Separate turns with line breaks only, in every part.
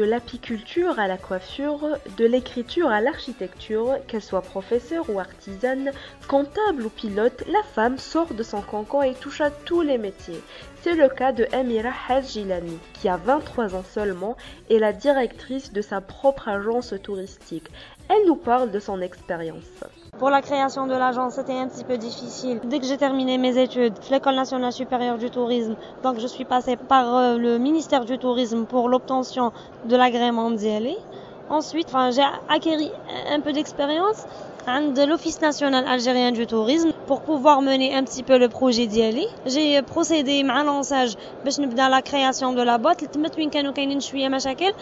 de l'apiculture à la coiffure, de l'écriture à l'architecture, qu'elle soit professeure ou artisane, comptable ou pilote, la femme sort de son cancan et touche à tous les métiers. C'est le cas de Amira Hajjilani, qui a 23 ans seulement et la directrice de sa propre agence touristique. Elle nous parle de son expérience.
Pour la création de l'agence, c'était un petit peu difficile. Dès que j'ai terminé mes études, l'École nationale supérieure du tourisme, donc je suis passée par le ministère du tourisme pour l'obtention de l'agrément d'ILE. Ensuite, j'ai acquis un peu d'expérience de l'Office national algérien du tourisme pour pouvoir mener un petit peu le projet d'ILE. J'ai procédé مع l'ensage باش نبدا la création de la boîte. تمت وين كانوا كاينين شويه مشاكل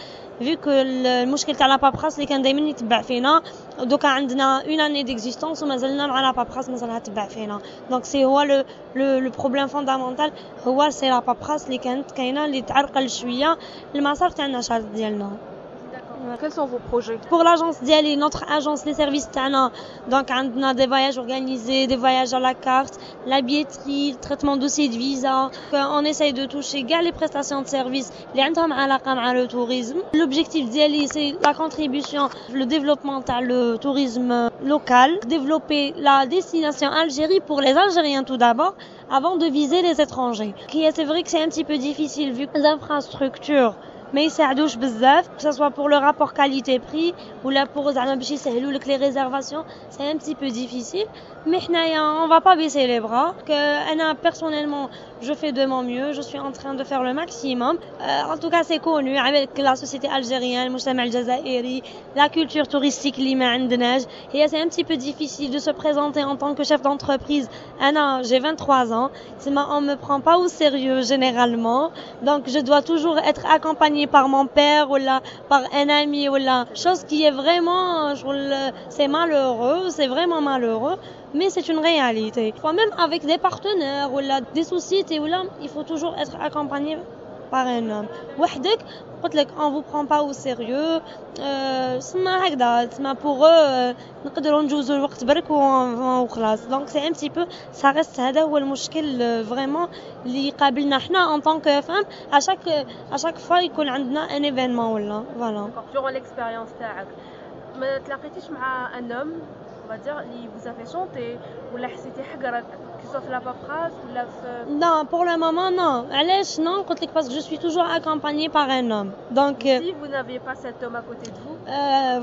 vu que المشكل تاع لا بابراس اللي كان دائما يتبع فينا دوكا عندنا une année d'existence ومازلنا مع لا بابراس مازالها تتبع فينا. Donc c'est هو le problème fondamental هو c'est la بابراس اللي كانت كاينه اللي تعرقل شويه المسار تاع النشاط ديالنا.
Quels sont vos projets?
Pour l'agence d'ILE, notre agence, les services تاعنا, donc on a des voyages organisés, des voyages à la carte, la billetterie, le traitement de dossier de visa. On essaye de toucher les prestations de services اللي عندهم علاقة مع le tourisme. L'objectif d'ILE, c'est la contribution, le développement dans le tourisme local, développer la destination Algérie pour les Algériens tout d'abord, avant de viser les étrangers. C'est vrai que c'est un petit peu difficile vu que les infrastructures ما يساعدوش بزاف que ce soit pour le rapport qualité-prix ou là pour زعما باش يسهلوا لك les réservations, c'est un petit peu difficile. Mais حنايا on va pas baisser les bras. Que انا personnellement je fais de mon mieux, je suis en train de faire le maximum. En tout cas c'est connu avec la société algérienne, المجتمع الجزائري, la culture touristique اللي ما عندناش. Et c'est un petit peu difficile de se présenter en tant que chef d'entreprise. Ana, j'ai 23 ans, on me prend pas au sérieux généralement. Donc je dois toujours être accompagnée par mon père ou là par un ami ou là, chose qui est vraiment c'est malheureux, c'est vraiment malheureux. Mais c'est une réalité. Même avec des partenaires ou là, des sociétés, ou là, il faut toujours être accompagné par un homme. وحدك قلت لك on vous prend pas au sérieux. سما هكذا سما pour eux نقدروا نجوزوا الوقت برك وخلاص. Donc c'est un petit peu ça reste هذا هو المشكل vraiment اللي يقابلنا احنا en tant que femme à chaque fois يكون عندنا un événement ولا voilà.
Durant l'expérience تاعك ما تلاقيتيش مع un homme on va dire اللي vous a fait chanter ولا حسيتي حقرك que ce soit في la paperasse ولا في
Non, pour le moment non. علاش non قلت لك parce que je suis toujours accompagnée par un homme. Donc
si vous n'aviez pas cet homme à côté de vous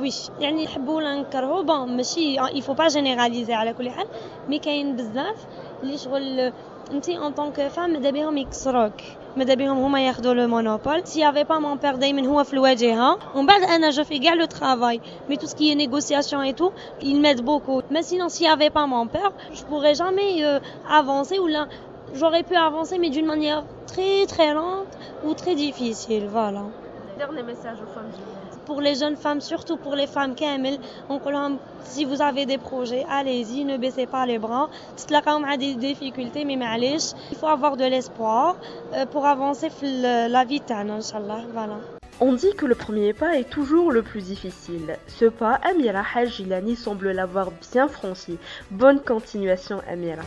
oui يعني نحبوا ولا نكرهوا bon ماشي il faut pas généraliser على كل حال mais كاين بزاف اللي شغل انت en tant que femme ماذا بهم يكسروك ماذا بهم هما ياخذوا le monopole. S'il y avait pas mon père دايما هو في الواجهه ومن بعد انا je fais le travail mais tout ce qui est négociation et tout il m'aide beaucoup. Mais sinon s'il y avait pas mon père je pourrais jamais avancer ou là j'aurais pu avancer mais d'une manière très très lente ou très difficile voilà.
Dernier message aux femmes
pour les jeunes femmes, surtout pour les femmes كامل, si vous avez des projets, allez-y, ne baissez pas les bras. تتلاقاو مع des difficultés mais معليش, il faut avoir de l'espoir pour avancer la vie تاعنا إن شاء الله. Voilà.
On dit que le premier pas est toujours le plus difficile. Ce pas, Amira Hajjilani semble l'avoir bien franchi. Bonne continuation, Amira.